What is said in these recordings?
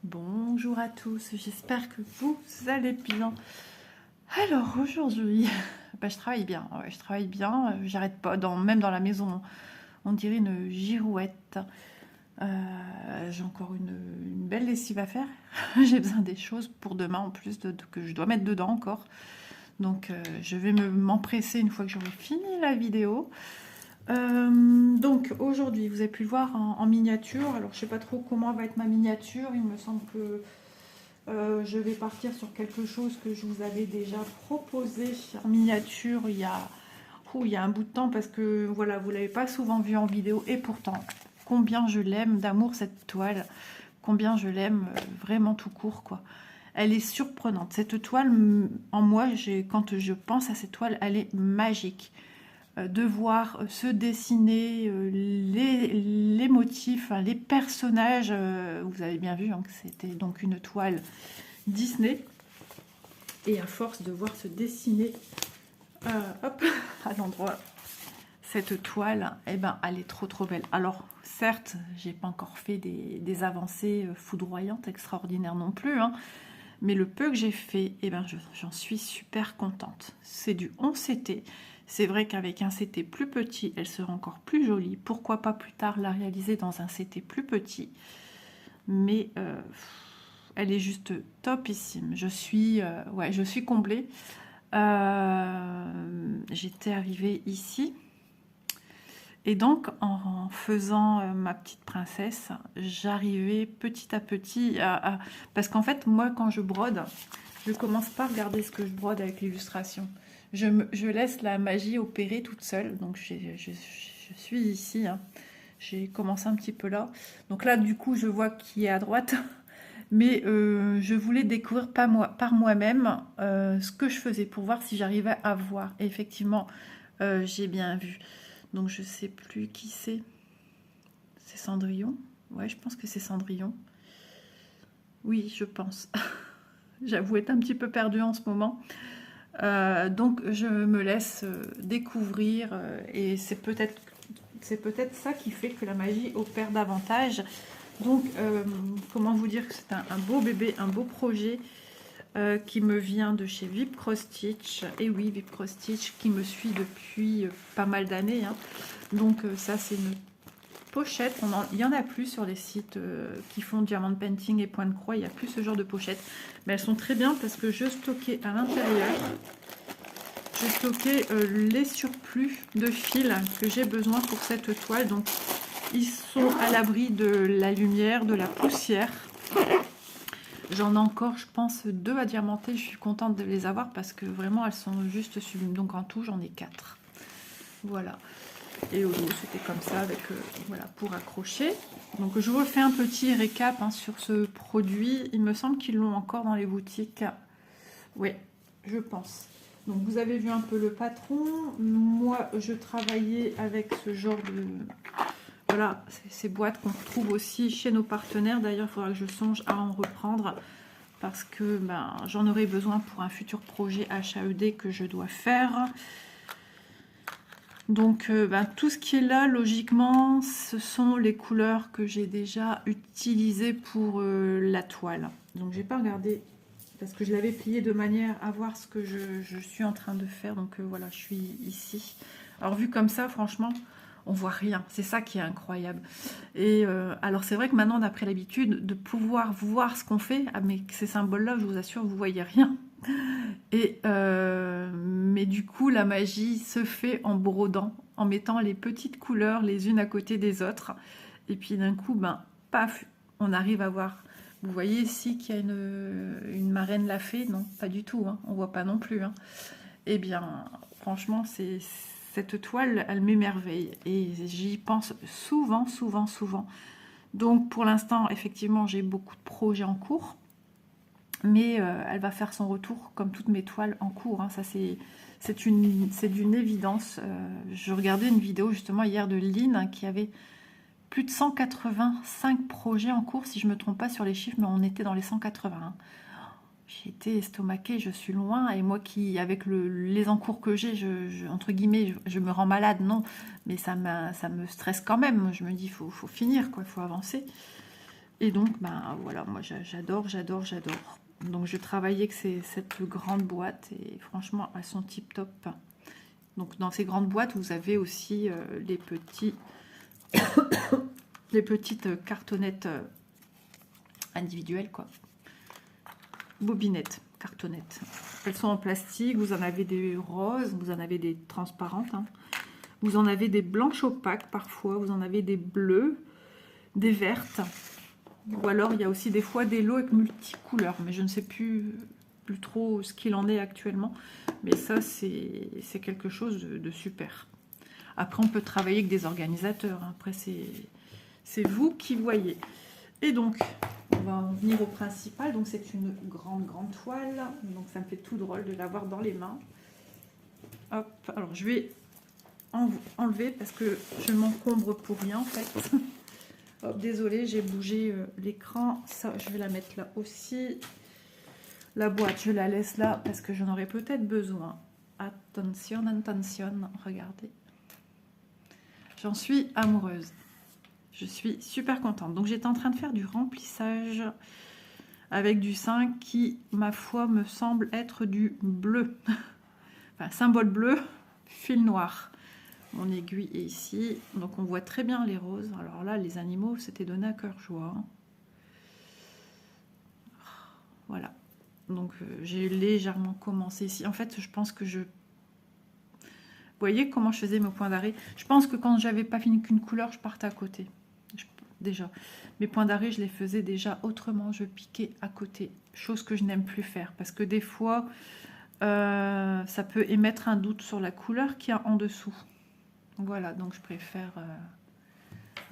Bonjour à tous, j'espère que vous allez bien. Alors aujourd'hui, je travaille bien, ouais, je travaille bien, j'arrête pas, même dans la maison, on dirait une girouette. J'ai encore une belle lessive à faire, j'ai besoin des choses pour demain en plus que je dois mettre dedans encore. Donc je vais m'empresser une fois que j'aurai fini la vidéo. Donc aujourd'hui, vous avez pu le voir en miniature. Alors je sais pas trop comment va être ma miniature, il me semble que je vais partir sur quelque chose que je vous avais déjà proposé en miniature il y a un bout de temps parce que voilà, vous ne l'avez pas souvent vu en vidéo et pourtant, combien je l'aime d'amour cette toile, combien je l'aime vraiment tout court quoi. Elle est surprenante. Cette toile, en moi, quand je pense à cette toile, elle est magique. De voir se dessiner les motifs, les personnages. Vous avez bien vu hein, que c'était donc une toile Disney. Et à force de voir se dessiner hop, à l'endroit cette toile, eh ben, elle est trop belle. Alors certes, j'ai pas encore fait des avancées foudroyantes, extraordinaires non plus, hein, mais le peu que j'ai fait, eh ben, j'en suis super contente. C'est du 11 CT. C'est vrai qu'avec un CT plus petit, elle sera encore plus jolie. Pourquoi pas plus tard la réaliser dans un CT plus petit. Mais elle est juste topissime. Ouais, je suis comblée. J'étais arrivée ici. Et donc, en faisant ma petite princesse, j'arrivais petit à petit parce qu'en fait, moi, quand je brode, je commence pas à regarder ce que je brode avec l'illustration. Je laisse la magie opérer toute seule. Donc, je suis ici. Hein. J'ai commencé un petit peu là. Donc là, du coup, je vois qui est à droite. Mais je voulais découvrir par moi-même ce que je faisais pour voir si j'arrivais à voir. Et effectivement, j'ai bien vu. Donc je sais plus qui c'est. C'est Cendrillon. Ouais, je pense que c'est Cendrillon. Oui, je pense. J'avoue être un petit peu perdue en ce moment. Donc je me laisse découvrir et c'est peut-être ça qui fait que la magie opère davantage. Donc comment vous dire que c'est un beau bébé, un beau projet qui me vient de chez Vip Cross Stitch. Et oui, Vip Cross Stitch qui me suit depuis pas mal d'années. Hein. Donc ça c'est une pochette. Il y en a plus sur les sites qui font diamant painting et point de croix. Il n'y a plus ce genre de pochettes. Mais elles sont très bien parce que je stockais à l'intérieur. J'ai stocké les surplus de fils que j'ai besoin pour cette toile. Donc ils sont à l'abri de la lumière, de la poussière. J'en ai encore, je pense, 2 à diamanter. Je suis contente de les avoir parce que vraiment, elles sont juste sublimes. Donc en tout, j'en ai 4. Voilà. Et au dos, c'était comme ça, avec voilà, pour accrocher. Donc je refais un petit récap hein, sur ce produit. Il me semble qu'ils l'ont encore dans les boutiques. Oui, je pense. Donc vous avez vu un peu le patron. Moi, je travaillais avec ce genre de... Voilà, ces boîtes qu'on retrouve aussi chez nos partenaires. D'ailleurs, il faudra que je songe à en reprendre parce que ben, j'en aurai besoin pour un futur projet HAED que je dois faire. Donc ben, tout ce qui est là, logiquement, ce sont les couleurs que j'ai déjà utilisées pour la toile. Donc j'ai pas regardé parce que je l'avais plié de manière à voir ce que je suis en train de faire. Donc voilà, je suis ici. Alors vu comme ça, franchement, on voit rien. C'est ça qui est incroyable. Et alors c'est vrai que maintenant on a pris l'habitude de pouvoir voir ce qu'on fait. Ah, mais ces symboles-là, je vous assure, vous voyez rien. Et mais du coup, la magie se fait en brodant, en mettant les petites couleurs les unes à côté des autres. Et puis d'un coup, ben, paf, on arrive à voir. Vous voyez ici qu'il y a une marraine la fée? Non, pas du tout. Hein. On voit pas non plus. Hein. Eh bien, franchement, cette toile, elle m'émerveille. Et j'y pense souvent, souvent, souvent. Donc pour l'instant, effectivement, j'ai beaucoup de projets en cours. Mais elle va faire son retour comme toutes mes toiles en cours. Hein. Ça, c'est d'une évidence. Je regardais une vidéo justement hier de Lynn hein, qui avait plus de 185 projets en cours, si je ne me trompe pas sur les chiffres, mais on était dans les 180. Hein. J'ai été estomaquée, je suis loin. Et moi qui, avec les encours que j'ai, entre guillemets, je me rends malade, non. Mais ça me stresse quand même. Je me dis, il faut finir, quoi, il faut avancer. Et donc, ben voilà, moi j'adore, j'adore, j'adore. Donc je travaillais avec cette grande boîte et franchement, elles sont tip top. Donc dans ces grandes boîtes, vous avez aussi les petites cartonnettes individuelles, quoi. Bobinettes, cartonnettes. Elles sont en plastique, vous en avez des roses, vous en avez des transparentes, hein. Vous en avez des blanches opaques parfois, vous en avez des bleues, des vertes. Ou alors il y a aussi des fois des lots avec multicouleurs, mais je ne sais plus trop ce qu'il en est actuellement. Mais ça, c'est quelque chose de super. Après, on peut travailler avec des organisateurs. Après, c'est vous qui voyez. Et donc, on va en venir au principal. Donc, c'est une grande toile. Donc, ça me fait tout drôle de l'avoir dans les mains. Hop, alors je vais enlever parce que je m'encombre pour rien en fait. Hop, désolée, j'ai bougé l'écran. Ça, je vais la mettre là aussi. La boîte, je la laisse là parce que j'en aurai peut-être besoin. Attention, attention, regardez. J'en suis amoureuse. Je suis super contente. Donc, j'étais en train de faire du remplissage avec du 5 qui, ma foi, me semble être du bleu. Enfin, symbole bleu, fil noir. Mon aiguille est ici. Donc, on voit très bien les roses. Alors là, les animaux, c'était donné à cœur joie. Voilà. Donc, j'ai légèrement commencé ici. En fait, je pense que Vous voyez comment je faisais mes points d'arrêt? Je pense que quand j'avais pas fini qu'une couleur, je partais à côté. Déjà, mes points d'arrêt, je les faisais déjà autrement. Je piquais à côté. Chose que je n'aime plus faire. Parce que des fois, ça peut émettre un doute sur la couleur qu'il y a en dessous. Voilà, donc je préfère...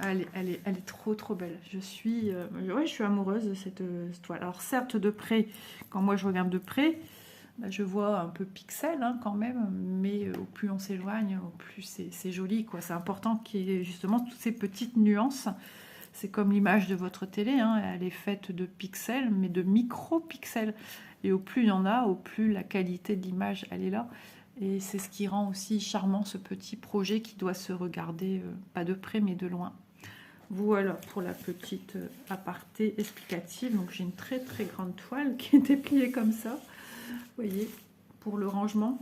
Elle est trop belle. Je suis amoureuse de cette toile. Alors certes, de près, quand moi je regarde de près, bah, je vois un peu pixel hein, quand même, mais au plus on s'éloigne, au plus c'est joli, quoi. C'est important qu'il y ait justement toutes ces petites nuances. C'est comme l'image de votre télé, hein, elle est faite de pixels, mais de micro-pixels. Et au plus il y en a, au plus la qualité de l'image, elle est là. Et c'est ce qui rend aussi charmant ce petit projet qui doit se regarder, pas de près, mais de loin. Voilà pour la petite aparté explicative. Donc j'ai une très grande toile qui est dépliée comme ça. Vous voyez, pour le rangement.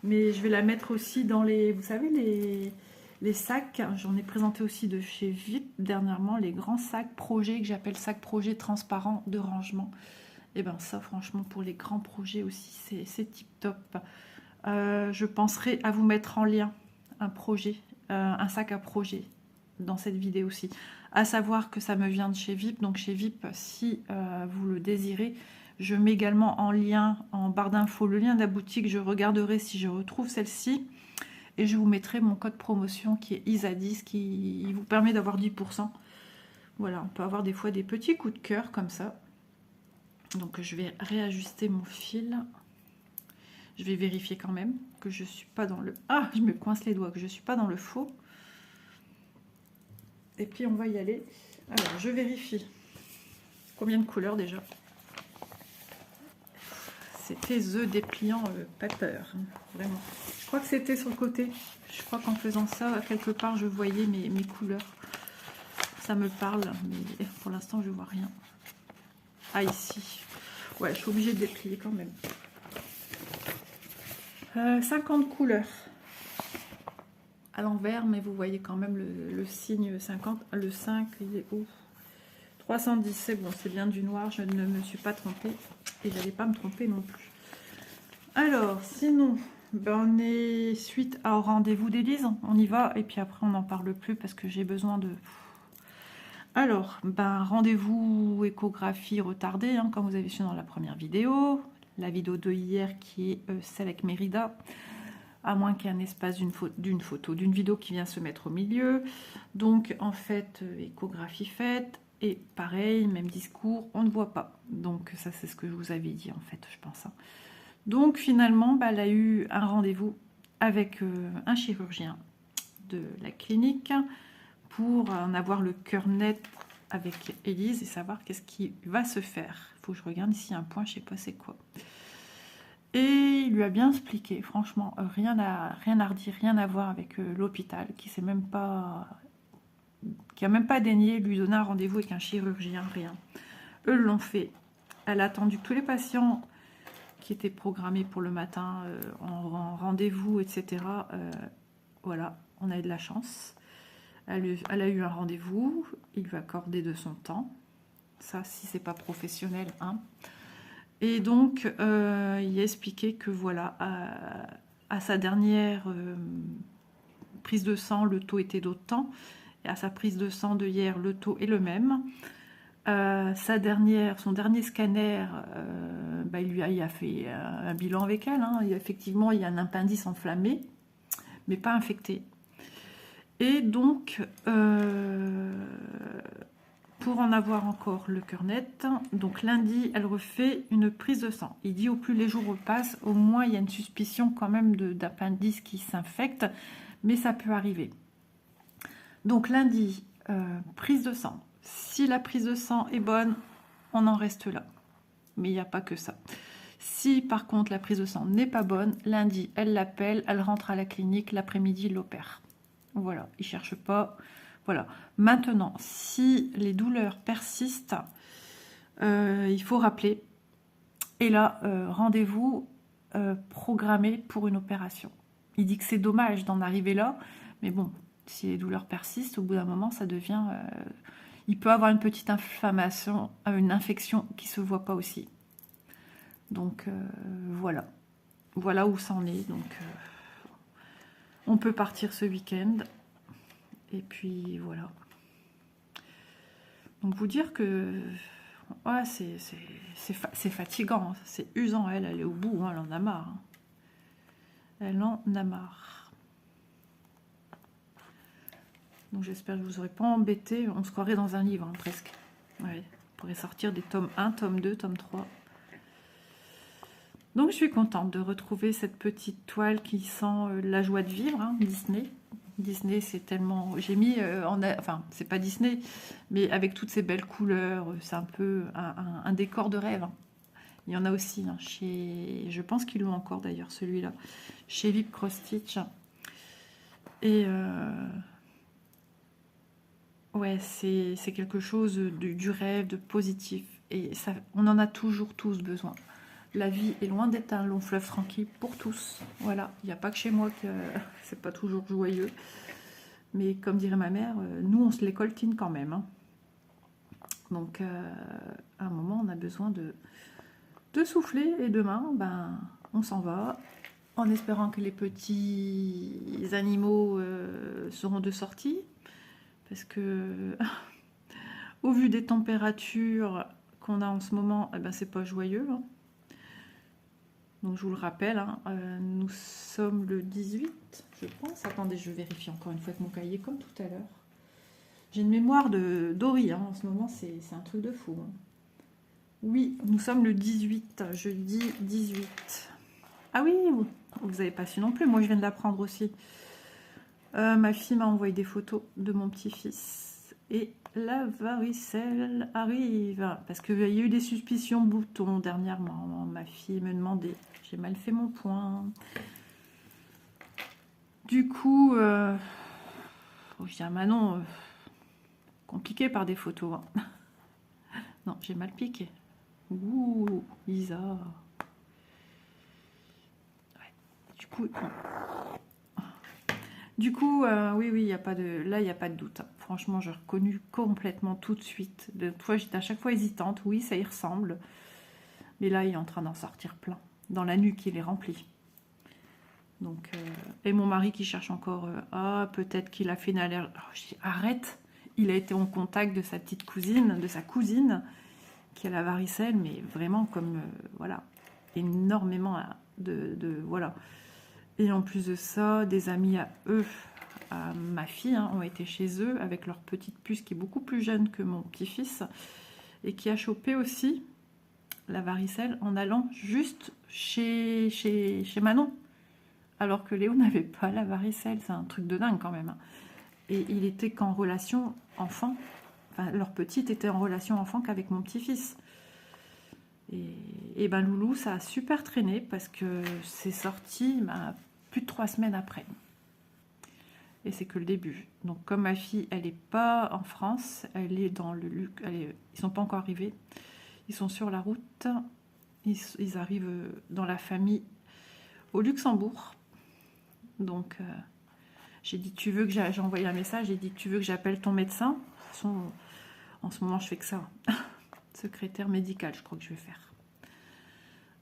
Mais je vais la mettre aussi dans les, vous savez, les sacs. J'en ai présenté aussi de chez VIP dernièrement, les grands sacs projets que j'appelle sacs projets transparents de rangement. Et bien ça, franchement, pour les grands projets aussi, c'est tip top. Je penserai à vous mettre en lien un projet, un sac à projet dans cette vidéo aussi. À savoir que ça me vient de chez VIP. Donc chez VIP, si vous le désirez, je mets également en lien, en barre d'infos, le lien de la boutique. Je regarderai si je retrouve celle-ci. Et je vous mettrai mon code promotion qui est ISA10, qui vous permet d'avoir 10%. Voilà, on peut avoir des fois des petits coups de cœur comme ça. Donc je vais réajuster mon fil. Je vais vérifier quand même que je ne suis pas dans le... Ah, je me coince les doigts, que je ne suis pas dans le faux. Et puis on va y aller. Alors, je vérifie. Combien de couleurs déjà? C'était The Dépliant Paper, hein, vraiment. Je crois que c'était sur le côté. Je crois qu'en faisant ça, quelque part, je voyais mes couleurs. Ça me parle, mais pour l'instant, je vois rien. Ah, ici. Ouais, je suis obligée de déplier quand même. 50 couleurs. À l'envers, mais vous voyez quand même le signe 50. Le 5, il est où? 310, c'est bon, c'est bien du noir. Je ne me suis pas trompée. Et je n'allais pas me tromper non plus. Alors, sinon, ben on est suite au rendez-vous d'Élise. On y va et puis après on n'en parle plus parce que j'ai besoin de... Alors, ben rendez-vous échographie retardée, hein, comme vous avez vu dans la première vidéo. La vidéo de hier qui est celle avec Mérida. À moins qu'il y ait un espace d'une vidéo qui vient se mettre au milieu. Donc, en fait, échographie faite. Et pareil, même discours, on ne voit pas. Donc ça, c'est ce que je vous avais dit, en fait, je pense. Donc finalement, bah, elle a eu un rendez-vous avec un chirurgien de la clinique pour en avoir le cœur net avec Élise et savoir qu'est-ce qui va se faire. Il faut que je regarde ici un point, je ne sais pas c'est quoi. Et il lui a bien expliqué, franchement, rien à redire, rien à voir avec l'hôpital, qui ne sait même pas qui a même pas daigné lui donner un rendez-vous avec un chirurgien, rien. Eux l'ont fait. Elle a attendu que tous les patients qui étaient programmés pour le matin en rendez-vous, etc. Voilà, on a eu de la chance. Elle a eu un rendez-vous, il lui a accordé de son temps. Ça, si c'est pas professionnel, hein. Et donc, il a expliqué que voilà, à sa dernière prise de sang, le taux était d'autant. Et à sa prise de sang de hier, le taux est le même. Son dernier scanner, il a fait un bilan avec elle. Hein. Effectivement, il y a un appendice enflammé, mais pas infecté. Et donc, pour en avoir encore le cœur net, donc lundi, elle refait une prise de sang. Il dit au plus les jours passent, au moins il y a une suspicion quand même d'appendice qui s'infecte, mais ça peut arriver. Donc lundi, prise de sang. Si la prise de sang est bonne, on en reste là. Mais il n'y a pas que ça. Si par contre la prise de sang n'est pas bonne, lundi, elle l'appelle, elle rentre à la clinique, l'après-midi, il l'opère. Voilà, il ne cherche pas. Voilà. Maintenant, si les douleurs persistent, il faut rappeler. Et là, rendez-vous programmé pour une opération. Il dit que c'est dommage d'en arriver là, mais bon, si les douleurs persistent, au bout d'un moment, ça devient... il peut avoir une petite inflammation, une infection qui ne se voit pas aussi. Donc, voilà. Voilà où ça en est. Donc, on peut partir ce week-end. Et puis, voilà. Donc, vous dire que... Ouais, c'est fatigant. C'est usant. Elle est au bout. Hein, elle en a marre. Hein. Elle en a marre. Donc j'espère que je ne vous aurai pas embêté. On se croirait dans un livre, hein, presque. Ouais, on pourrait sortir des tomes 1, tome 2, tome 3. Donc je suis contente de retrouver cette petite toile qui sent la joie de vivre, hein, Disney. Disney, c'est tellement... J'ai mis... Enfin, c'est pas Disney, mais avec toutes ces belles couleurs, c'est un peu un décor de rêve. Hein. Il y en a aussi, hein, chez... Je pense qu'ils l'ont encore d'ailleurs, celui-là. Chez Vip Cross Stitch. Et... Ouais, c'est quelque chose du rêve, de positif. Et ça, on en a toujours tous besoin. La vie est loin d'être un long fleuve tranquille pour tous. Voilà, il n'y a pas que chez moi que c'est pas toujours joyeux. Mais comme dirait ma mère, nous on se les coltine quand même. Hein. Donc à un moment on a besoin de souffler et demain on s'en va en espérant que les petits animaux seront de sortie. Parce que au vu des températures qu'on a en ce moment, c'est pas joyeux. Hein. Donc je vous le rappelle, hein, nous sommes le 18, je pense. Attendez, je vérifie encore une fois avec mon cahier, comme tout à l'heure. J'ai une mémoire de Dory, hein, en ce moment, c'est un truc de fou. Hein. Oui, nous sommes le 18, jeudi 18. Ah oui, vous n'avez pas su non plus, moi je viens de l'apprendre aussi. Ma fille m'a envoyé des photos de mon petit-fils. Et la varicelle arrive. Parce qu'il y a eu des suspicions boutons dernièrement. Ma fille me demandait. J'ai mal fait mon point. Du coup, je dis à Manon, compliqué par des photos. Hein. Non, j'ai mal piqué. Ouh, Isa. Ouais. Du coup, oui, il n'y a pas de... Là, il n'y a pas de doute. Hein. Franchement, j'ai reconnu complètement tout de suite. J'étais à chaque fois hésitante. Oui, ça y ressemble. Mais là, il est en train d'en sortir plein. Dans la nuque, il est rempli. Donc, et mon mari qui cherche encore... peut-être qu'il a fait une allergie. Oh, je dis, arrête. Il a été en contact de sa petite cousine, de sa cousine, qui a la varicelle, mais vraiment comme... voilà. Énormément voilà. Et en plus de ça, des amis à eux, à ma fille, hein, ont été chez eux avec leur petite puce qui est beaucoup plus jeune que mon petit-fils et qui a chopé aussi la varicelle en allant juste chez Manon. Alors que Léo n'avait pas la varicelle. C'est un truc de dingue quand même. Hein. Et il était qu'en relation enfant. Enfin, leur petite était en relation enfant qu'avec mon petit-fils. Et Loulou, ça a super traîné parce que c'est sorti plus de 3 semaines après. et c'est que le début. Donc comme ma fille, elle n'est pas en France, elle est dans le Luc, ils sont pas encore arrivés, ils sont sur la route, ils arrivent dans la famille au Luxembourg. Donc j'ai dit, tu veux que j'ai envoyé un message, j'ai dit, tu veux que j'appelle ton médecin? De toute façon, en ce moment je fais que ça. Secrétaire médicale, je crois que je vais faire.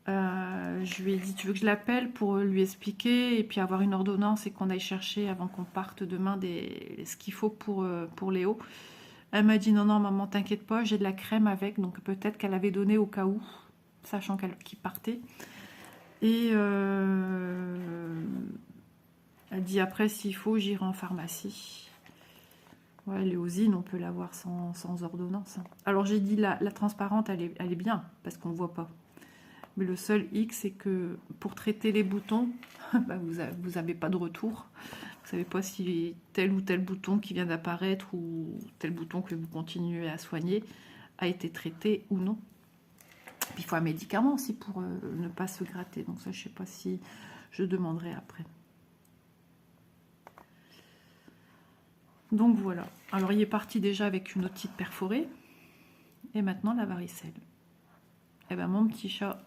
Je lui ai dit, tu veux que je l'appelle pour lui expliquer et puis avoir une ordonnance et qu'on aille chercher avant qu'on parte demain ce qu'il faut pour Léo. Elle m'a dit, non, non, maman, t'inquiète pas, j'ai de la crème avec, donc peut-être qu'elle avait donné au cas où, sachant qu'il partait. Et elle dit, après, s'il faut, j'irai en pharmacie. Ouais, l'éosine, on peut l'avoir sans ordonnance. Alors j'ai dit, la transparente, elle est bien, parce qu'on ne voit pas. Mais le seul hic, c'est que pour traiter les boutons, bah vous n'avez pas de retour. Vous ne savez pas si tel ou tel bouton qui vient d'apparaître ou tel bouton que vous continuez à soigner a été traité ou non. Puis il faut un médicament aussi pour ne pas se gratter. Donc ça, je ne sais pas si je demanderai après. Donc voilà. Alors il est parti déjà avec une otite perforée. Et maintenant la varicelle. Et ben mon petit chat...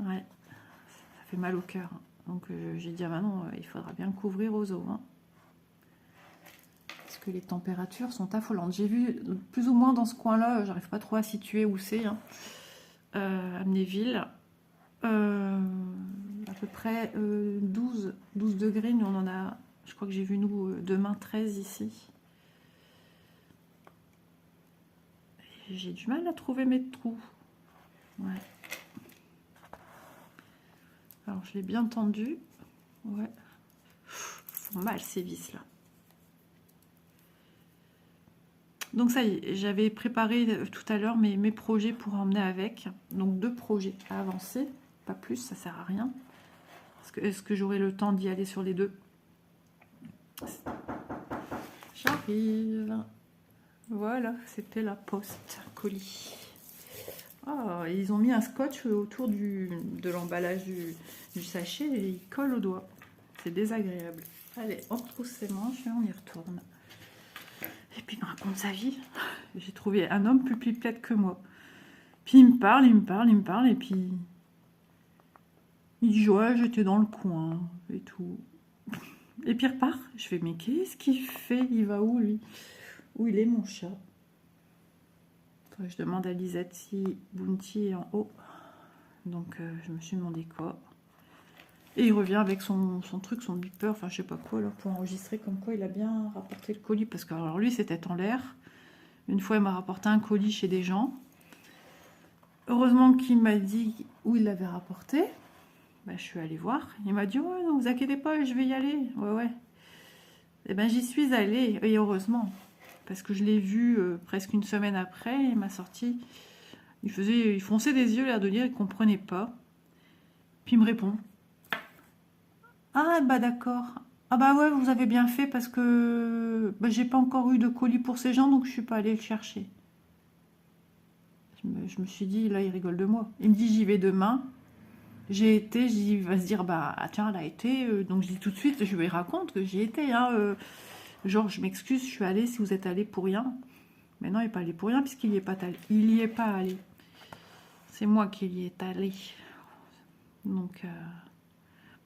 Ouais, ça fait mal au cœur. Donc j'ai dit à Manon, il faudra bien le couvrir aux os. Hein. Parce que les températures sont affolantes. J'ai vu plus ou moins dans ce coin-là, j'arrive pas trop à situer où c'est, hein, Amnéville. À peu près 12 degrés. Nous on en a, je crois que j'ai vu nous demain 13 ici. J'ai du mal à trouver mes trous. Ouais. Alors je l'ai bien tendu. Ouais. Font mal ces vis là. Donc ça y est, j'avais préparé tout à l'heure mes projets pour emmener avec. Donc 2 projets à avancer, pas plus, ça sert à rien. Est-ce que j'aurai le temps d'y aller sur les 2? J'arrive. Voilà, c'était la poste colis. Oh, ils ont mis un scotch autour de l'emballage du sachet et il colle au doigt. C'est désagréable. Allez, on retrousse ses manches et on y retourne. Et puis il me raconte sa vie. J'ai trouvé un homme plus pipelette que moi. Puis il me parle, et puis il dit ouais, j'étais dans le coin et tout. Et puis il repart. Je fais mais qu'est-ce qu'il fait? Il va où lui? Où il est mon chat? Je demande à Lisette si Bounty est en haut. Donc je me suis demandé quoi. Et il revient avec son truc, son beeper, enfin je sais pas quoi, là, pour enregistrer comme quoi il a bien rapporté le colis. Parce que alors lui c'était en l'air. Une fois il m'a rapporté un colis chez des gens. Heureusement qu'il m'a dit où il l'avait rapporté. Ben, je suis allée voir. Il m'a dit ouais, non, vous inquiétez pas, je vais y aller. Ouais, ouais. Et ben j'y suis allée, et heureusement. Parce que je l'ai vu presque une semaine après, il m'a sorti. Il fonçait des yeux, l'air de dire, il comprenait pas. Puis il me répond. Ah bah d'accord. Ah bah ouais, vous avez bien fait parce que bah, j'ai pas encore eu de colis pour ces gens, donc je suis pas allée le chercher. Je me suis dit, là il rigole de moi. Il me dit j'y vais demain. J'ai été, il va se dire bah ah, tiens elle a été, donc je dis tout de suite, je lui raconte que j'y étais, hein, genre je m'excuse, je suis allée si vous êtes allé pour rien. Mais non, il n'est pas allé pour rien puisqu'il n'y est pas allé. Il n'y est pas allé. C'est moi qui y est allé. Donc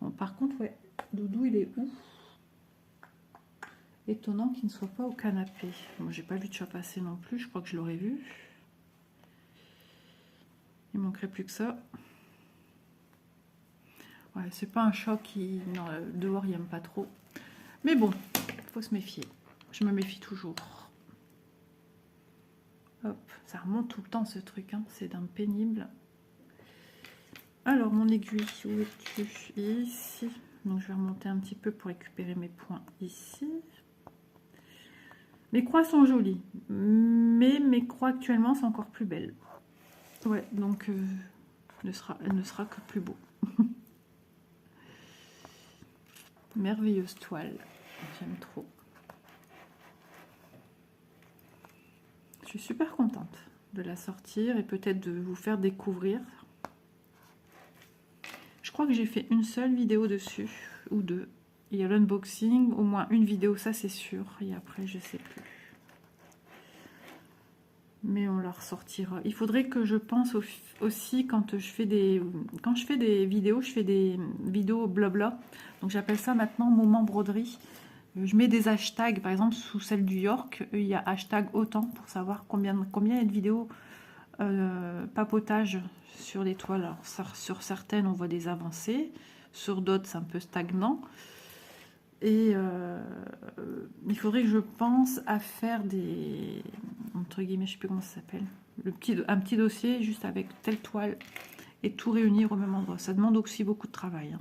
bon, par contre ouais, Doudou il est où? Étonnant qu'il ne soit pas au canapé. Bon, j'ai pas vu de chat passer non plus, je crois que je l'aurais vu. Il manquerait plus que ça. Ouais, c'est pas un chat qui... Non, dehors, il aime pas trop. Mais bon, faut se méfier. Je me méfie toujours. Hop, ça remonte tout le temps ce truc, hein. C'est d'un pénible. Alors, mon aiguille, où es-tu? Ici. Donc, je vais remonter un petit peu pour récupérer mes points ici. Mes croix sont jolies, mais mes croix actuellement sont encore plus belles. Ouais, donc elle ne sera que plus beau. Merveilleuse toile, j'aime trop. Je suis super contente de la sortir et peut-être de vous faire découvrir. Je crois que j'ai fait une seule vidéo dessus, ou 2. Il y a l'unboxing, au moins une vidéo, ça c'est sûr. Et après, je sais plus. Mais on la ressortira. Il faudrait que je pense aussi quand je fais des vidéos, je fais des vidéos blabla. Donc j'appelle ça maintenant moment broderie. Je mets des hashtags, par exemple sous celle du York, il y a hashtag autant pour savoir combien il y a de vidéos papotage sur les toiles. Alors, sur certaines, on voit des avancées, sur d'autres, c'est un peu stagnant. Et il faudrait que je pense à faire des, entre guillemets, je sais plus comment ça s'appelle, un petit dossier juste avec telle toile et tout réunir au même endroit. Ça demande aussi beaucoup de travail. Hein.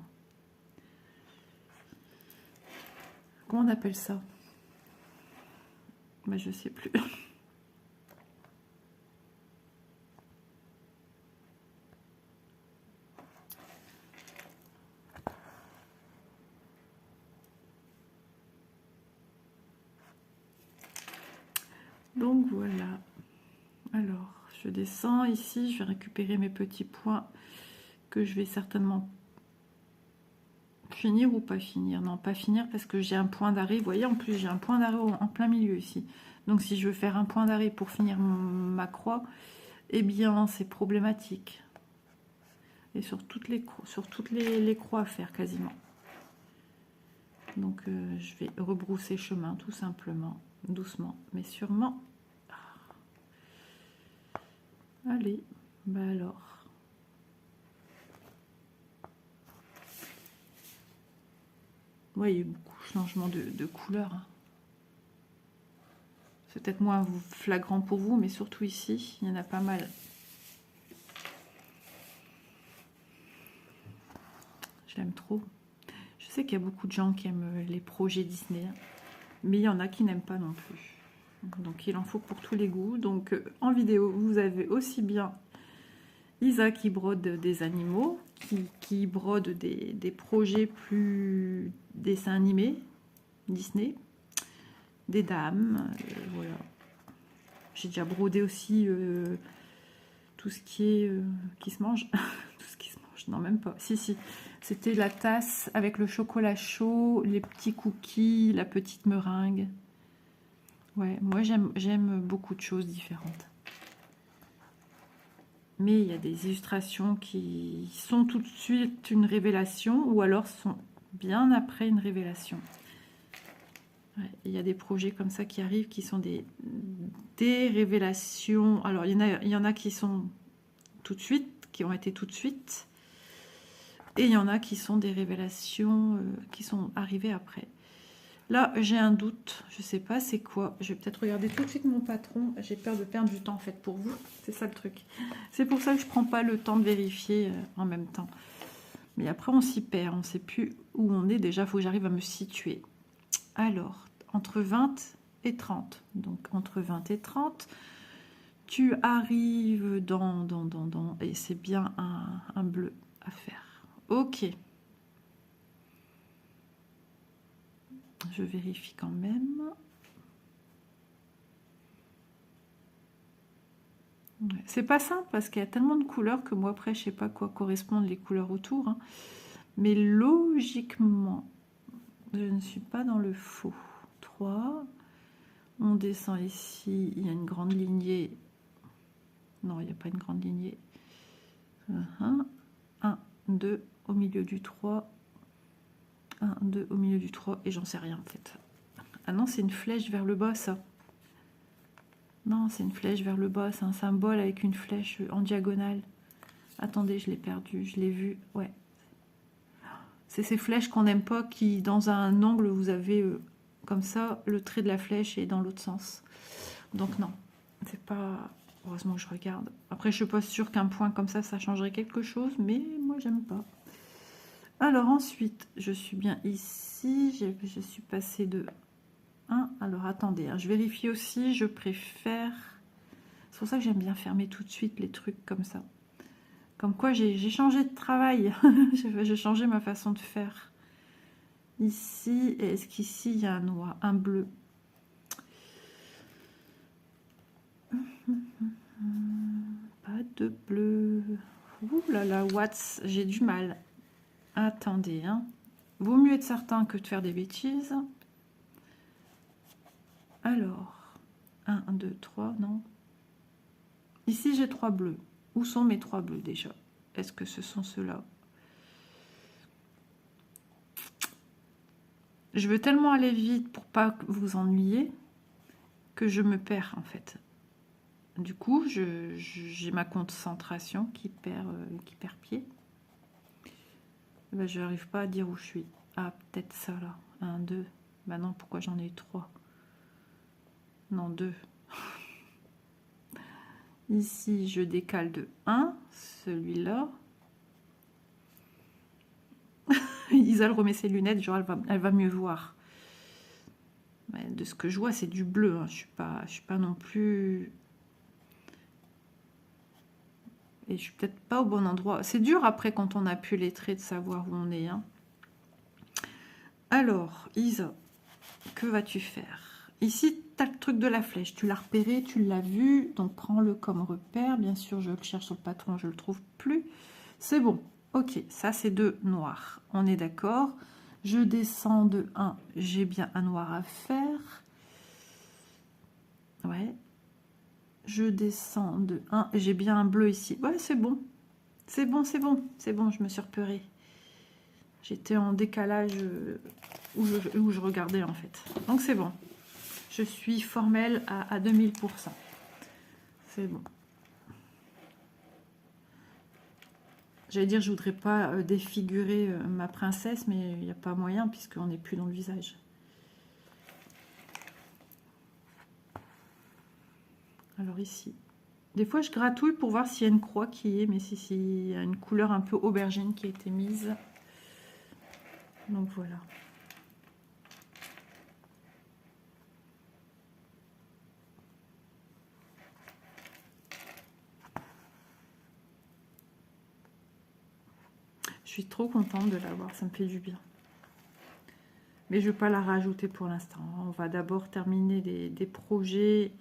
Comment on appelle ça? Ben, je sais plus. Donc voilà. Alors, je descends ici, je vais récupérer mes petits points que je vais certainement finir ou pas finir. Non, pas finir parce que j'ai un point d'arrêt. Vous voyez, en plus, j'ai un point d'arrêt en plein milieu ici. Donc, si je veux faire un point d'arrêt pour finir ma croix, eh bien, c'est problématique. Et sur toutes les croix à faire quasiment. Donc, je vais rebrousser chemin tout simplement, doucement, mais sûrement. Allez, bah alors. Oui, il y a eu beaucoup de changements de couleur. Hein. C'est peut-être moins flagrant pour vous, mais surtout ici, il y en a pas mal. Je l'aime trop. Je sais qu'il y a beaucoup de gens qui aiment les projets Disney, hein, mais il y en a qui n'aiment pas non plus. Donc il en faut pour tous les goûts. Donc en vidéo, vous avez aussi bien Isa qui brode des animaux, qui brode des projets plus dessins animés, Disney, des dames, voilà. J'ai déjà brodé aussi tout ce qui se mange. Tout ce qui se mange, non même pas. Si, c'était la tasse avec le chocolat chaud, les petits cookies, la petite meringue. Ouais, moi j'aime beaucoup de choses différentes. Mais il y a des illustrations qui sont tout de suite une révélation ou alors sont bien après une révélation. Ouais, il y a des projets comme ça qui arrivent qui sont des révélations. Alors il y en a qui sont tout de suite, qui ont été tout de suite. Et il y en a qui sont des révélations qui sont arrivées après. Là, j'ai un doute. Je sais pas c'est quoi. Je vais peut-être regarder tout de suite mon patron. J'ai peur de perdre du temps en fait pour vous. C'est ça le truc. C'est pour ça que je prends pas le temps de vérifier en même temps. Mais après, on s'y perd. On ne sait plus où on est. Déjà, il faut que j'arrive à me situer. Alors, entre 20 et 30. Donc, entre 20 et 30, tu arrives dans et c'est bien un bleu à faire. Ok. Je vérifie quand même. Ouais. C'est pas simple parce qu'il y a tellement de couleurs que moi après je sais pas quoi correspondent les couleurs autour. Hein. Mais logiquement, je ne suis pas dans le faux. 3. On descend ici. Il y a une grande lignée. Non, il n'y a pas une grande lignée. 1, 2 au milieu du 3. 1, 2 au milieu du 3 et j'en sais rien en fait. Ah non, c'est une flèche vers le bas ça. Non, c'est une flèche vers le bas, c'est un symbole avec une flèche en diagonale. Attendez, je l'ai perdu, je l'ai vu, ouais. C'est ces flèches qu'on n'aime pas, qui dans un angle, vous avez comme ça, le trait de la flèche est dans l'autre sens. Donc non, c'est pas... Heureusement que je regarde. Après, je suis pas sûre qu'un point comme ça changerait quelque chose, mais moi, j'aime pas. Alors ensuite, je suis bien ici, je suis passée de 1. Alors attendez, hein, je vérifie aussi, je préfère... C'est pour ça que j'aime bien fermer tout de suite les trucs comme ça. Comme quoi j'ai changé de travail, j'ai changé ma façon de faire. Ici, est-ce qu'ici il y a un noir, un bleu? Pas de bleu. Ouh là là, Watts, j'ai du mal. Attendez, hein. Vaut mieux être certain que de faire des bêtises. Alors, 1, 2, 3, non. Ici, j'ai 3 bleus. Où sont mes 3 bleus déjà? Est-ce que ce sont ceux-là? Je veux tellement aller vite pour pas vous ennuyer que je me perds en fait. Du coup, j'ai ma concentration qui perd pied. Ben, je n'arrive pas à dire où je suis. Ah, peut-être ça là. 1, 2. Ben non, pourquoi j'en ai eu 3? Non, 2. Ici, je décale de 1, celui-là. Isole remet ses lunettes, genre elle va mieux voir. Mais de ce que je vois, c'est du bleu. Hein. Je suis pas non plus... Et je suis peut-être pas au bon endroit. C'est dur après quand on a pu les traits de savoir où on est. Hein. Alors, Isa, que vas-tu faire? Ici, tu as le truc de la flèche. Tu l'as repéré, tu l'as vu. Donc, prends-le comme repère. Bien sûr, je le cherche sur le patron, je ne le trouve plus. C'est bon. Ok, ça, c'est 2 noirs. On est d'accord. Je descends de 1. J'ai bien un noir à faire. Ouais. Je descends de 1. J'ai bien un bleu ici. Ouais, c'est bon. C'est bon, c'est bon. C'est bon, je me suis repérée. J'étais en décalage où je regardais en fait. Donc c'est bon. Je suis formelle à 2000%. C'est bon. J'allais dire, je voudrais pas défigurer ma princesse, mais il n'y a pas moyen puisqu'on n'est plus dans le visage. Alors ici. Des fois, je gratouille pour voir s'il y a une croix qui est, mais s'il y a une couleur un peu aubergine qui a été mise. Donc voilà. Je suis trop contente de l'avoir, ça me fait du bien. Mais je ne vais pas la rajouter pour l'instant. On va d'abord terminer des projets.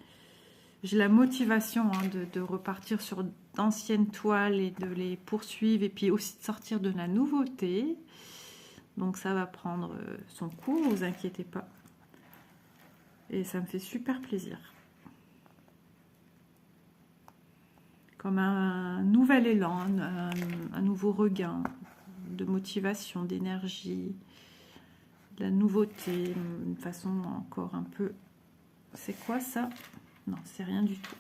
J'ai la motivation hein, de repartir sur d'anciennes toiles et de les poursuivre. Et puis aussi de sortir de la nouveauté. Donc ça va prendre son cours, ne vous inquiétez pas. Et ça me fait super plaisir. Comme un nouvel élan, un nouveau regain de motivation, d'énergie, de la nouveauté, une façon encore un peu... C'est quoi ça? Non, c'est rien du tout.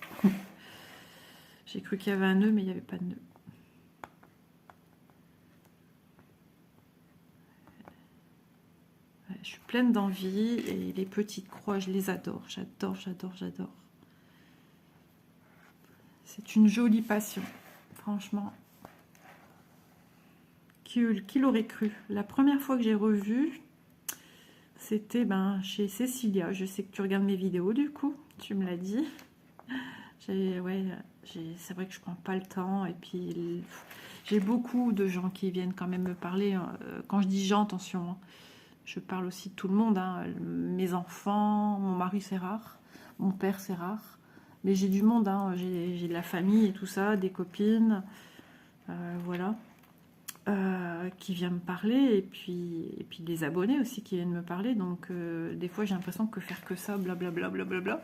J'ai cru qu'il y avait un nœud, mais il n'y avait pas de nœud. Ouais, je suis pleine d'envie et les petites croix, je les adore. J'adore, j'adore, j'adore. C'est une jolie passion, franchement. Qui l'aurait cru? La première fois que j'ai revu, c'était chez Cécilia. Je sais que tu regardes mes vidéos du coup, tu me l'as dit. Ouais, c'est vrai que je prends pas le temps et puis j'ai beaucoup de gens qui viennent quand même me parler. Quand je dis gens, attention, hein, je parle aussi de tout le monde. Hein, mes enfants, mon mari c'est rare, mon père c'est rare. Mais j'ai du monde, hein, j'ai de la famille et tout ça, des copines, voilà. Qui vient me parler et puis des abonnés aussi qui viennent me parler donc des fois j'ai l'impression que faire que ça blablabla blablabla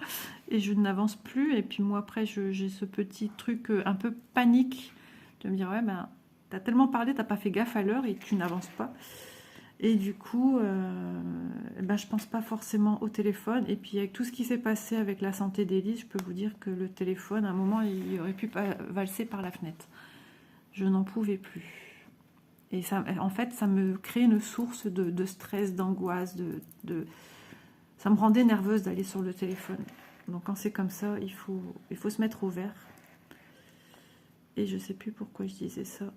et je n'avance plus et puis moi après j'ai ce petit truc un peu panique de me dire ouais t'as tellement parlé, t'as pas fait gaffe à l'heure et tu n'avances pas et du coup je pense pas forcément au téléphone et puis avec tout ce qui s'est passé avec la santé d'Élise, je peux vous dire que le téléphone à un moment il aurait pu valser par la fenêtre, je n'en pouvais plus. Et ça, en fait, ça me crée une source de stress, d'angoisse. Ça me rendait nerveuse d'aller sur le téléphone. Donc quand c'est comme ça, il faut se mettre au vert. Et je ne sais plus pourquoi je disais ça.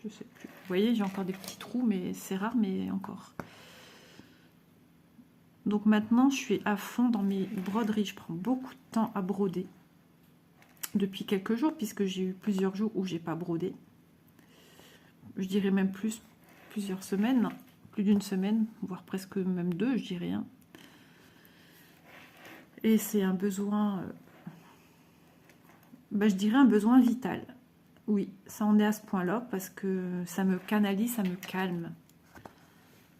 Je sais plus. Vous voyez, j'ai encore des petits trous, mais c'est rare, mais encore. Donc maintenant, je suis à fond dans mes broderies. Je prends beaucoup de temps à broder. Depuis quelques jours, puisque j'ai eu plusieurs jours où j'ai pas brodé. Je dirais même plusieurs semaines, plus d'une semaine, voire presque même 2, je dirais. Hein. Et c'est un besoin, je dirais un besoin vital. Oui, ça en est à ce point-là parce que ça me canalise, ça me calme.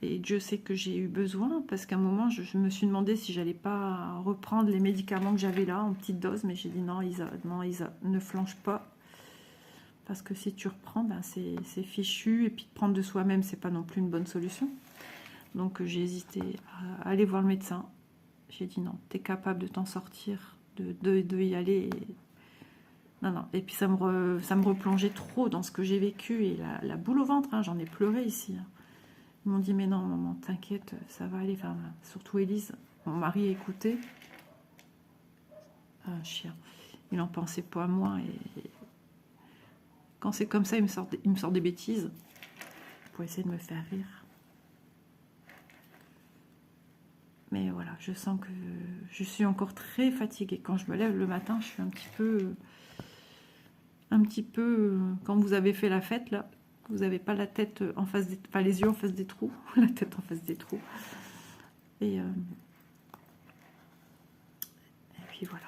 Et Dieu sait que j'ai eu besoin parce qu'à un moment, je me suis demandé si j'allais pas reprendre les médicaments que j'avais là en petite dose, mais j'ai dit non, Isa, non, Isa, ne flanche pas. Parce que si tu reprends, ben c'est fichu. Et puis de prendre de soi-même, c'est pas non plus une bonne solution. Donc j'ai hésité à aller voir le médecin. J'ai dit non, tu es capable de t'en sortir, de y aller. Non, non. Et puis ça me replongeait trop dans ce que j'ai vécu et la boule au ventre, hein, j'en ai pleuré ici. Ils m'ont dit mais non maman, t'inquiète, ça va aller. Enfin, surtout Élise, mon mari écoutait. Un chien. Il en pensait pas moins. Et quand c'est comme ça, il me sort des bêtises pour essayer de me faire rire. Mais voilà, je sens que je suis encore très fatiguée. Quand je me lève le matin, je suis un petit peu, quand vous avez fait la fête, là, vous n'avez pas la tête en face des, enfin les yeux en face des trous, la tête en face des trous. Et puis voilà.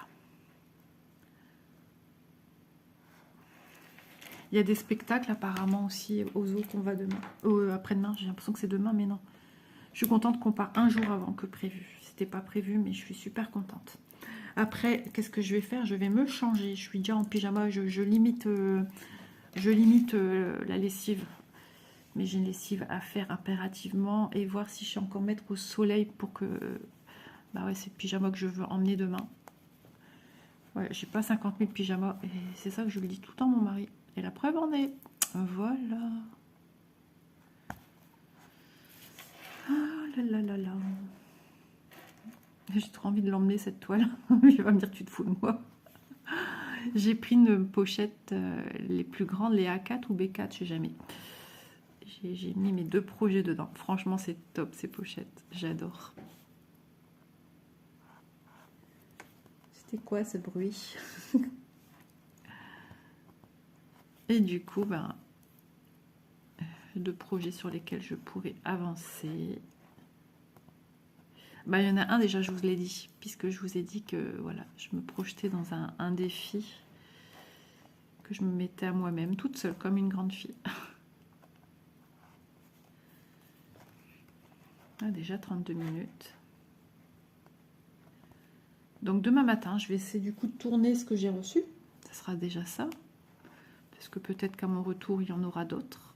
Il y a des spectacles apparemment aussi aux zoo qu'on va demain. Après-demain, j'ai l'impression que c'est demain, mais non. Je suis contente qu'on part un jour avant que prévu. C'était pas prévu, mais je suis super contente. Après, qu'est-ce que je vais faire? Je vais me changer. Je suis déjà en pyjama. Je limite, la lessive. Mais j'ai une lessive à faire impérativement. Et voir si je sais encore mettre au soleil pour que... Bah ouais, c'est le pyjama que je veux emmener demain. Ouais, j'ai pas 50 000 pyjamas. Et c'est ça que je lui dis tout le temps à mon mari. Et la preuve en est. Voilà. Ah là là là là. J'ai trop envie de l'emmener cette toile. Il va me dire tu te fous de moi. J'ai pris une pochette les plus grandes, les A4 ou B4, je sais jamais. J'ai mis mes 2 projets dedans. Franchement, c'est top ces pochettes. J'adore. C'était quoi ce bruit? Et du coup, ben, 2 projets sur lesquels je pourrais avancer. Ben, il y en a un déjà, je vous l'ai dit, puisque je vous ai dit que voilà, je me projetais dans un défi que je me mettais à moi-même, toute seule, comme une grande fille. Ah, déjà 32 minutes. Donc demain matin, je vais essayer du coup de tourner ce que j'ai reçu. Ça sera déjà ça. Parce que peut-être qu'à mon retour, il y en aura d'autres.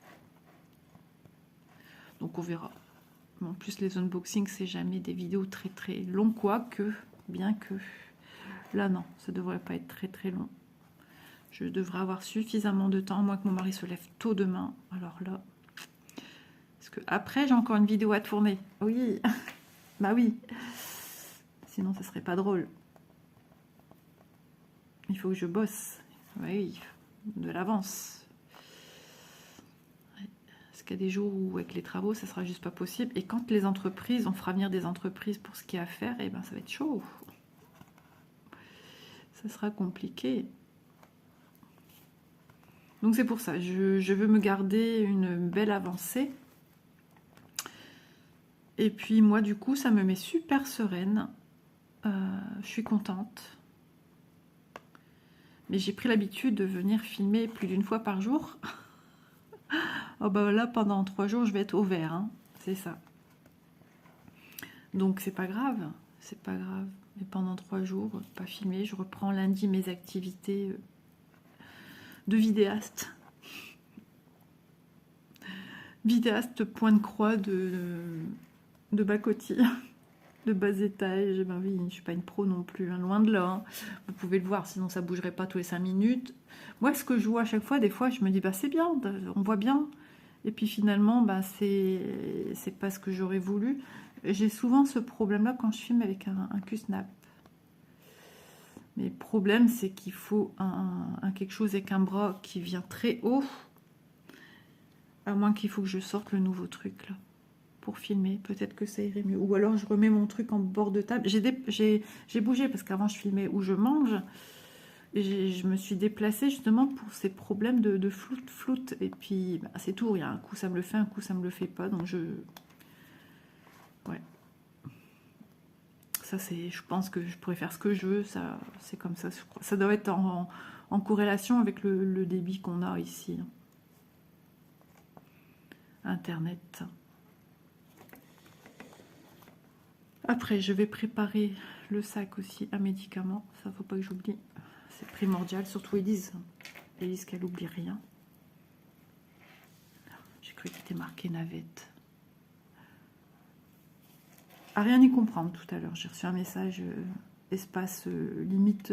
Donc on verra. En plus, les unboxings, c'est jamais des vidéos très très longues, quoique, bien que... Là, non, ça devrait pas être très très long. Je devrais avoir suffisamment de temps, moi que mon mari se lève tôt demain. Alors là... Parce que après, j'ai encore une vidéo à tourner. Oui, bah oui. Sinon, ça serait pas drôle. Il faut que je bosse. Oui, de l'avance. Parce qu'il y a des jours où, avec les travaux, ça sera juste pas possible. Et quand les entreprises, on fera venir des entreprises pour ce qu'il y a à faire, et ben ça va être chaud. Ça sera compliqué. Donc c'est pour ça, je veux me garder une belle avancée. Et puis moi, du coup, ça me met super sereine. Je suis contente. Mais j'ai pris l'habitude de venir filmer plus d'une fois par jour. Oh bah là, pendant 3 jours, je vais être au vert, hein. C'est ça. Donc c'est pas grave, c'est pas grave. Mais pendant 3 jours, pas filmé. Je reprends lundi mes activités de vidéaste. Vidéaste point de croix de bas-côté, de bas étage. Ben oui, je suis pas une pro non plus, hein, loin de là. Hein. Vous pouvez le voir, sinon ça bougerait pas tous les 5 minutes. Moi, ce que je vois à chaque fois, des fois, je me dis, bah c'est bien, on voit bien. Et puis finalement, bah, c'est pas ce que j'aurais voulu. J'ai souvent ce problème-là quand je filme avec un Q-Snap. Mais le problème, c'est qu'il faut quelque chose avec un bras qui vient très haut. À moins qu'il faut que je sorte le nouveau truc là pour filmer. Peut-être que ça irait mieux. Ou alors je remets mon truc en bord de table. J'ai bougé parce qu'avant je filmais où je mange. Et je me suis déplacée justement pour ces problèmes de floute. Et puis bah, c'est tout. Il y a un coup ça me le fait, un coup ça me le fait pas. Donc je... Ouais. Ça, c'est, je pense que je pourrais faire ce que je veux. Ça, c'est comme ça. Ça doit être en corrélation avec le débit qu'on a ici. Internet. Après, je vais préparer le sac aussi à médicaments. Ça, faut pas que j'oublie. C'est primordial. Surtout Élise. Élise qu'elle oublie rien. J'ai cru qu'il était marqué navette. À rien y comprendre tout à l'heure. J'ai reçu un message espace limite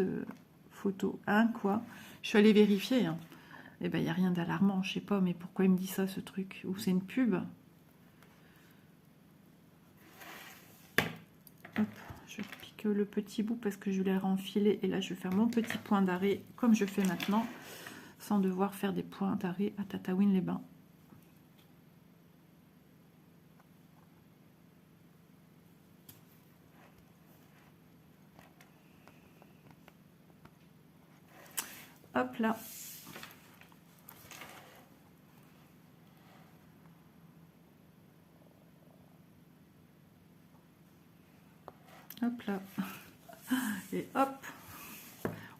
photo 1 quoi. Je suis allée vérifier. Hein. Eh ben, il n'y a rien d'alarmant. Je sais pas, mais pourquoi il me dit ça, ce truc? Ou c'est une pub? Hop, je pique le petit bout parce que je l'ai renfilé. Et là, je vais faire mon petit point d'arrêt comme je fais maintenant, sans devoir faire des points d'arrêt à Tataouine-les-Bains. Hop là. Hop là. Et hop.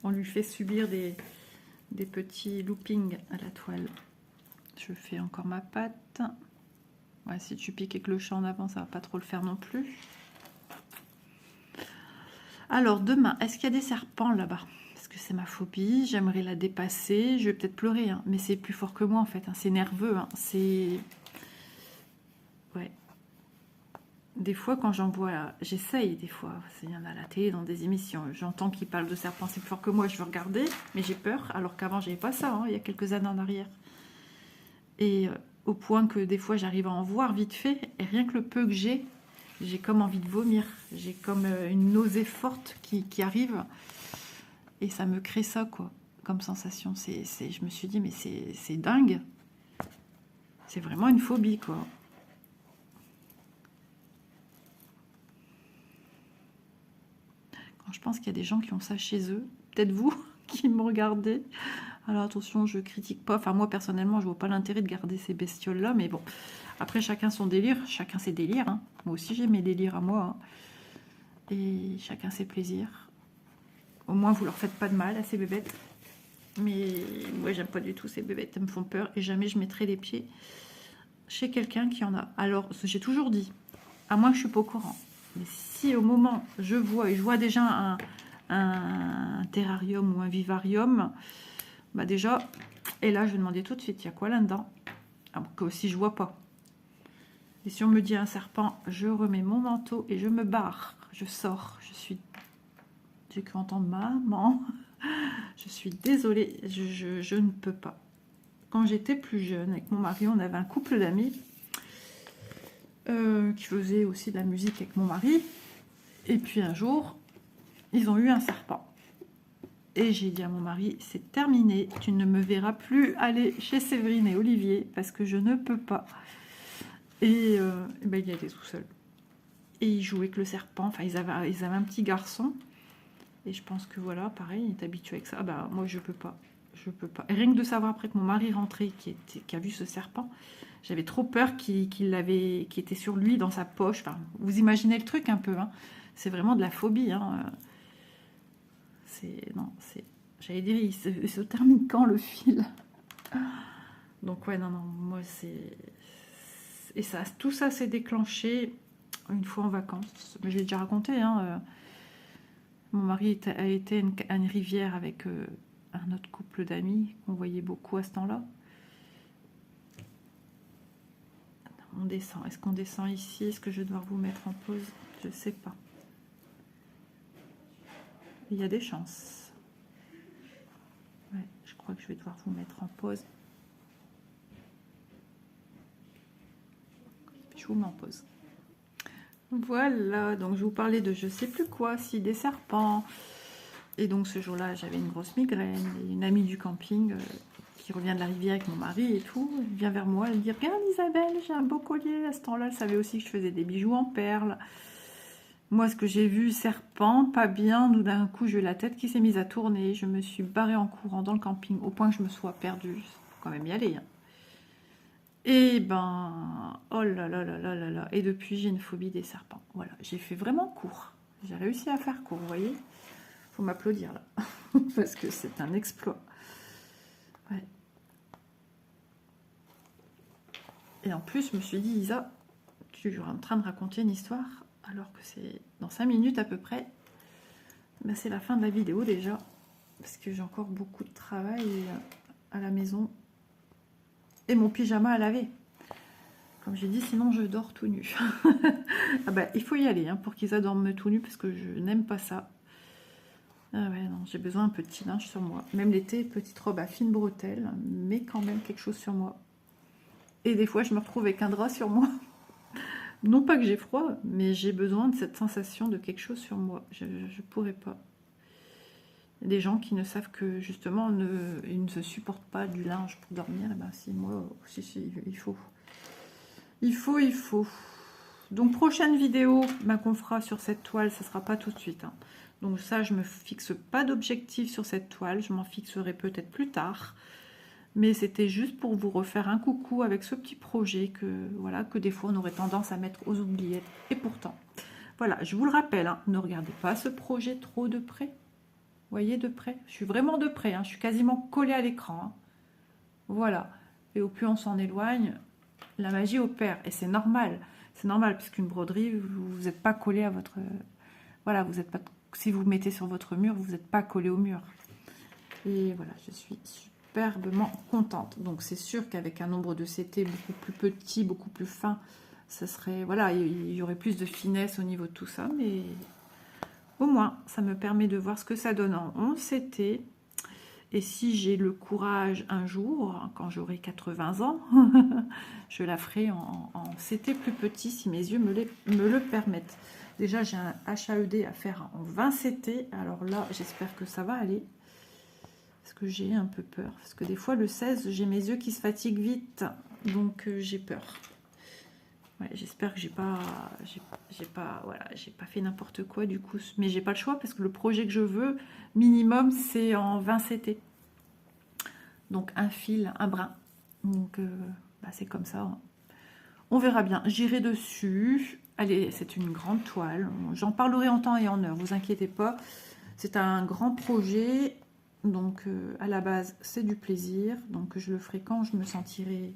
On lui fait subir des petits loopings à la toile. Je fais encore ma pâte. Ouais, si tu piques avec le chat en avant, ça va pas trop le faire non plus. Alors, demain, est-ce qu'il y a des serpents là-bas? Parce que c'est ma phobie, j'aimerais la dépasser. Je vais peut-être pleurer, hein, mais c'est plus fort que moi en fait. Hein. C'est nerveux, hein. C'est... Ouais. Des fois, quand j'en vois, j'essaye des fois. Il y en a à la télé, dans des émissions. J'entends qu'ils parlent de serpents, c'est plus fort que moi, je veux regarder, mais j'ai peur. Alors qu'avant, j'avais pas ça, hein, il y a quelques années en arrière. Et au point que des fois, j'arrive à en voir vite fait, et rien que le peu que j'ai comme envie de vomir. J'ai comme une nausée forte qui arrive, et ça me crée ça, quoi, comme sensation. Je me suis dit, mais c'est dingue. C'est vraiment une phobie, quoi. Je pense qu'il y a des gens qui ont ça chez eux. Peut-être vous qui me regardez. Alors attention, je critique pas. Enfin, moi, personnellement, je vois pas l'intérêt de garder ces bestioles-là. Mais bon, après, chacun son délire. Chacun ses délires. Hein. Moi aussi, j'ai mes délires à moi. Hein. Et chacun ses plaisirs. Au moins, vous leur faites pas de mal à ces bébêtes. Mais moi, j'aime pas du tout ces bébêtes. Elles me font peur. Et jamais je mettrai les pieds chez quelqu'un qui en a. Alors, j'ai toujours dit, à moins que je suis pas au courant. Mais si au moment je vois, et je vois déjà un terrarium ou un vivarium, bah déjà, et là je vais demander tout de suite, il y a quoi là-dedans? Alors que si je vois pas. Et si on me dit un serpent, je remets mon manteau et je me barre, je sors, j'ai cru entendre maman, je suis désolée, je ne peux pas. Quand j'étais plus jeune, avec mon mari, on avait un couple d'amis, qui faisait aussi de la musique avec mon mari. Et puis un jour, ils ont eu un serpent. Et j'ai dit à mon mari, c'est terminé, tu ne me verras plus aller chez Séverine et Olivier parce que je ne peux pas. Et ben, il y était tout seul. Et il jouait avec le serpent. Enfin, ils avaient un petit garçon. Et je pense que voilà, pareil, il est habitué avec ça. Ah bah, moi, je peux pas. Je peux pas. Et rien que de savoir après que mon mari rentrait, qui a vu ce serpent, j'avais trop peur qu'il était sur lui, dans sa poche. Enfin, vous imaginez le truc un peu. Hein. C'est vraiment de la phobie. Hein. J'allais dire, il se termine quand le fil? Donc ouais, non, moi c'est... Et ça, tout ça s'est déclenché une fois en vacances. Mais je l'ai déjà raconté, hein. Mon mari a été à une rivière avec un autre couple d'amis qu'on voyait beaucoup à ce temps-là. On descend. Est-ce qu'on descend ici? Est-ce que je vais devoir vous mettre en pause? Je ne sais pas. Il y a des chances. Ouais, je crois que je vais devoir vous mettre en pause. Je vous mets en pause. Voilà, donc je vous parlais de je sais plus quoi, si des serpents. Et donc ce jour-là, j'avais une grosse migraine. Et une amie du camping qui revient de la rivière avec mon mari et tout, elle vient vers moi, elle me dit, regarde Isabelle, j'ai un beau collier. À ce temps-là, elle savait aussi que je faisais des bijoux en perles. Moi, ce que j'ai vu, serpent, pas bien, nous d'un coup, j'ai eu la tête qui s'est mise à tourner. Je me suis barrée en courant dans le camping, au point que je me sois perdue. Faut quand même y aller. Hein. Et ben, oh là là là là là là. Et depuis, j'ai une phobie des serpents. Voilà, j'ai fait vraiment court. J'ai réussi à faire court, vous voyez. Faut m'applaudir là, parce que c'est un exploit. Ouais. Et en plus, je me suis dit, Isa, tu es en train de raconter une histoire, alors que c'est dans 5 minutes à peu près. Ben, c'est la fin de la vidéo déjà, parce que j'ai encore beaucoup de travail à la maison. Et mon pyjama à laver. Comme j'ai dit, sinon je dors tout nu. Ah ben, il faut y aller hein, pour qu'ils dorment tout nu, parce que je n'aime pas ça. Ah ouais, non, j'ai besoin un petit linge sur moi. Même l'été, petite robe à fine bretelle, mais quand même quelque chose sur moi. Et des fois, je me retrouve avec un drap sur moi. Non pas que j'ai froid, mais j'ai besoin de cette sensation de quelque chose sur moi. Je ne pourrais pas. Il y a des gens qui ne savent que, justement, ils ne se supportent pas du linge pour dormir. Et ben si, moi, si, il faut. Il faut. Donc, prochaine vidéo qu'on fera sur cette toile, ça ne sera pas tout de suite. Hein. Donc ça, je ne me fixe pas d'objectif sur cette toile. Je m'en fixerai peut-être plus tard. Mais c'était juste pour vous refaire un coucou avec ce petit projet que, voilà, que des fois on aurait tendance à mettre aux oubliettes. Et pourtant, voilà, je vous le rappelle, hein, ne regardez pas ce projet trop de près. Vous voyez, de près. Je suis vraiment de près, hein, je suis quasiment collée à l'écran. Hein. Voilà. Et au plus on s'en éloigne, la magie opère. Et c'est normal. C'est normal, puisqu'une broderie, vous n'êtes pas collé à votre... Voilà, vous êtes pas... Si vous mettez sur votre mur, vous n'êtes pas collé au mur. Et voilà, je suis superbement contente. Donc c'est sûr qu'avec un nombre de CT beaucoup plus petit, beaucoup plus fin, ça serait... Voilà, il y aurait plus de finesse au niveau de tout ça, mais au moins, ça me permet de voir ce que ça donne en 11 CT. Et si j'ai le courage un jour, quand j'aurai 80 ans, je la ferai en CT plus petit si mes yeux me le permettent. Déjà, j'ai un HAED à faire en 20 CT. Alors là, j'espère que ça va aller. Parce que j'ai un peu peur. Parce que des fois, le 16, j'ai mes yeux qui se fatiguent vite. Donc, j'ai peur. Ouais, j'espère que j'ai pas fait n'importe quoi du coup. Mais j'ai pas le choix parce que le projet que je veux, minimum, c'est en 20 CT. Donc, un fil, un brin. Donc, c'est comme ça. Hein. On verra bien. J'irai dessus. Allez, c'est une grande toile. J'en parlerai en temps et en heure. Vous inquiétez pas. C'est un grand projet. Donc, à la base, c'est du plaisir. Donc, je le ferai quand je me sentirai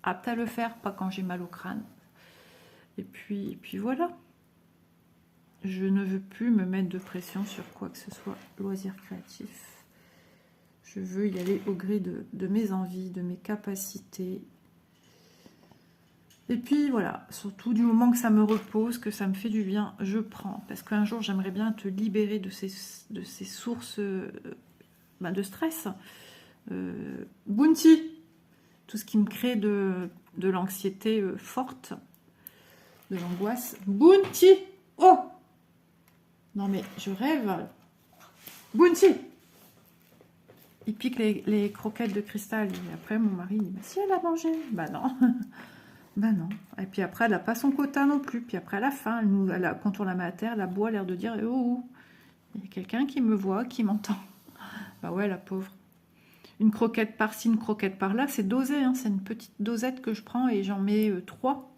apte à le faire, pas quand j'ai mal au crâne. Et puis voilà. Je ne veux plus me mettre de pression sur quoi que ce soit loisir créatif. Je veux y aller au gré de mes envies, de mes capacités. Et puis voilà, surtout du moment que ça me repose, que ça me fait du bien, je prends. Parce qu'un jour, j'aimerais bien te libérer de ces sources de stress. Bounty, tout ce qui me crée de l'anxiété forte, de l'angoisse. Bounty, oh non mais je rêve. Bounty, il pique les croquettes de cristal. Et après, mon mari dit, si elle a mangé. Bah non. Ben non. Et puis après, elle n'a pas son quota non plus. Puis après, à la fin, quand on la met à terre, la boit a l'air de dire, oh, il y a quelqu'un qui me voit, qui m'entend. Bah ouais, la pauvre. Une croquette par-ci, une croquette par-là, c'est dosé. Hein, c'est une petite dosette que je prends et j'en mets 3.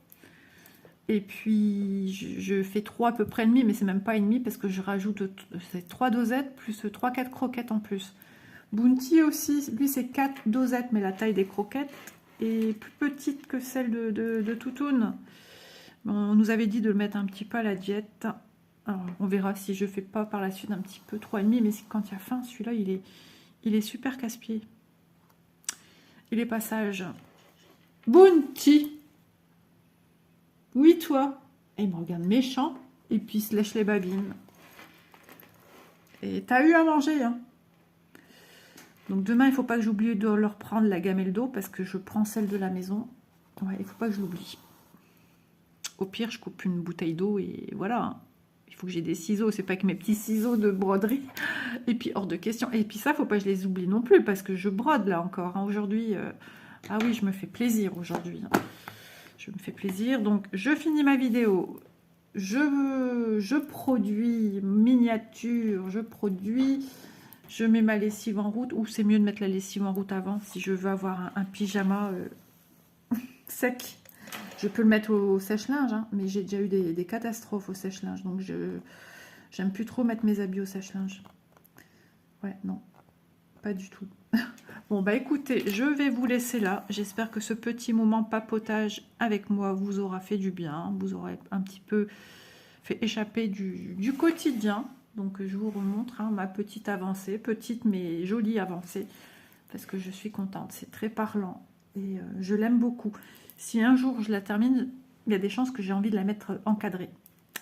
Et puis, je fais 3 à peu près demi, mais c'est même pas et demi parce que je rajoute 3 dosettes plus 3-4 croquettes en plus. Bounty aussi, lui, c'est 4 dosettes, mais la taille des croquettes est plus petite que celle de Toutoun. On nous avait dit de le mettre un petit peu à la diète. Alors, on verra si je fais pas par la suite un petit peu 3,5, mais quand il y a faim, celui-là, il est super casse-pied. Et les passages. Bounty! Oui, toi! Et il me regarde méchant, et puis il se lèche les babines. Et t'as eu à manger, hein? Donc demain, il ne faut pas que j'oublie de leur prendre la gamelle d'eau parce que je prends celle de la maison. Ouais, il ne faut pas que je l'oublie. Au pire, je coupe une bouteille d'eau et voilà. Il faut que j'ai des ciseaux. C'est pas avec mes petits ciseaux de broderie. Et puis, hors de question. Et puis ça, il ne faut pas que je les oublie non plus parce que je brode là encore. Hein. Aujourd'hui, ah oui, je me fais plaisir aujourd'hui. Hein. Je me fais plaisir. Donc, je finis ma vidéo. Je produis miniature. Je produis... Je mets ma lessive en route, ou c'est mieux de mettre la lessive en route avant si je veux avoir un pyjama sec. Je peux le mettre au sèche-linge, hein, mais j'ai déjà eu des catastrophes au sèche-linge. Donc J'aime plus trop mettre mes habits au sèche-linge. Ouais, non, pas du tout. Bon, bah écoutez, je vais vous laisser là. J'espère que ce petit moment papotage avec moi vous aura fait du bien. Vous aurez un petit peu fait échapper du quotidien. Donc, je vous remontre hein, ma petite avancée. Petite mais jolie avancée. Parce que je suis contente. C'est très parlant. Et je l'aime beaucoup. Si un jour je la termine, il y a des chances que j'ai envie de la mettre encadrée.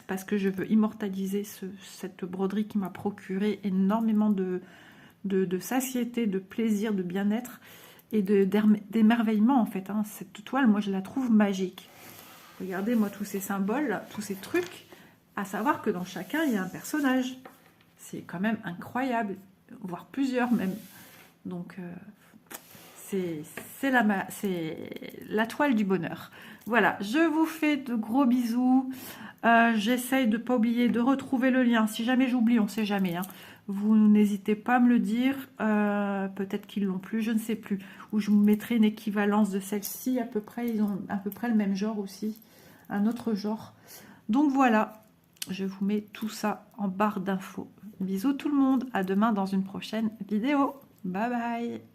Parce que je veux immortaliser cette broderie qui m'a procuré énormément de satiété, de plaisir, de bien-être et d'émerveillement en fait. Hein. Cette toile, moi je la trouve magique. Regardez moi tous ces symboles, tous ces trucs, à savoir que dans chacun il y a un personnage. C'est quand même incroyable, voire plusieurs même. Donc c'est la toile du bonheur. Voilà, je vous fais de gros bisous. J'essaye de ne pas oublier de retrouver le lien. Si jamais j'oublie, on ne sait jamais. Hein. Vous n'hésitez pas à me le dire. Peut-être qu'ils l'ont plus, je ne sais plus. Ou je vous mettrai une équivalence de celle-ci à peu près. Ils ont à peu près le même genre aussi. Un autre genre. Donc voilà, je vous mets tout ça en barre d'infos. Bisous tout le monde. À demain dans une prochaine vidéo. Bye bye.